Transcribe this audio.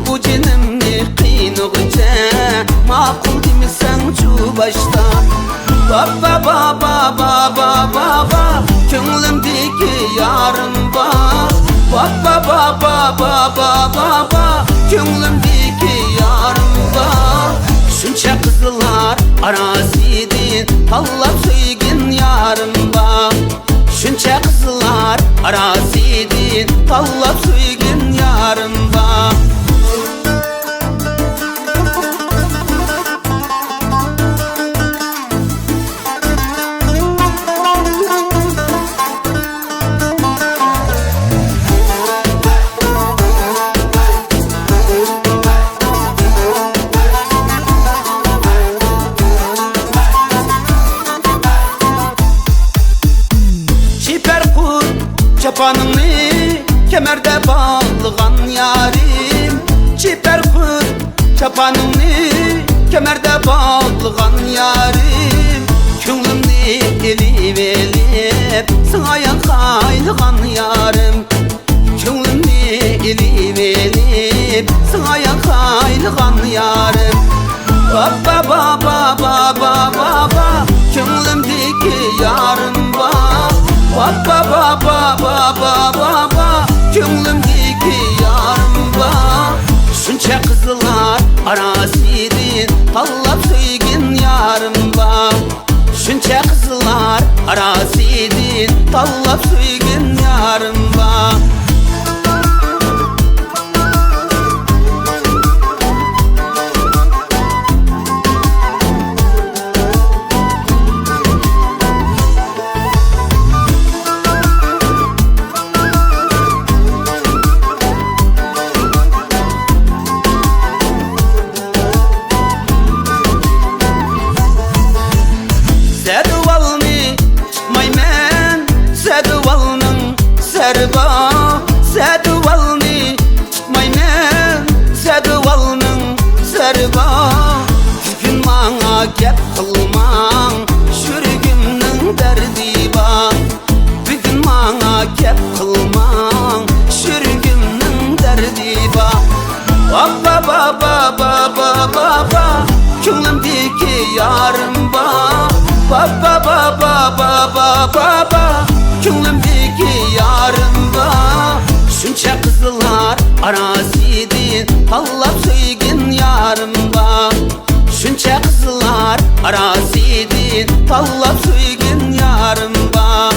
bu canımni qiynıgıca maqul demisan şu başta. Baba baba baba baba ko'nglimdagi yarim bor. Baba baba baba baba ko'nglimdagi yarim bor. Shuncha qizlar arasidan tanlab so'ygan yarim bor. Shuncha qizlar arasidan tanlab so'ygan yarim bor. Çapanını kemerde bağlagan yarim. Çiper kur çapanını kemerde bağlagan yarim. Ko'nglimni elib elib sana yanqaylagan yarim. Ko'nglimni elib elib sana yanqaylagan yarim. Baba baba baba baba ko'nglimdagi yarim bor. Baba baba baba baba ko'nglimdagi yarim bor. Shuncha qizlar arasidan tanlab so'ygan yarim bor. Shuncha qizlar arasidan tanlab so'ygan yarim bor. Saduvalni çıkmaymen, saduvalning sarba. Bugün manga gap qilmang, shurigimning dardi bor. Bugün manga gap qilmang, shurigimning dardi bor. Baba baba baba baba ko'nglimdagi yarim bor. Baba baba baba baba ko'nglimdagi yarim bor. Shuncha qizlar arasidan tanlab so'ygan yarim bor. Shuncha qizlar arasidan tanlab so'ygan yarim bor.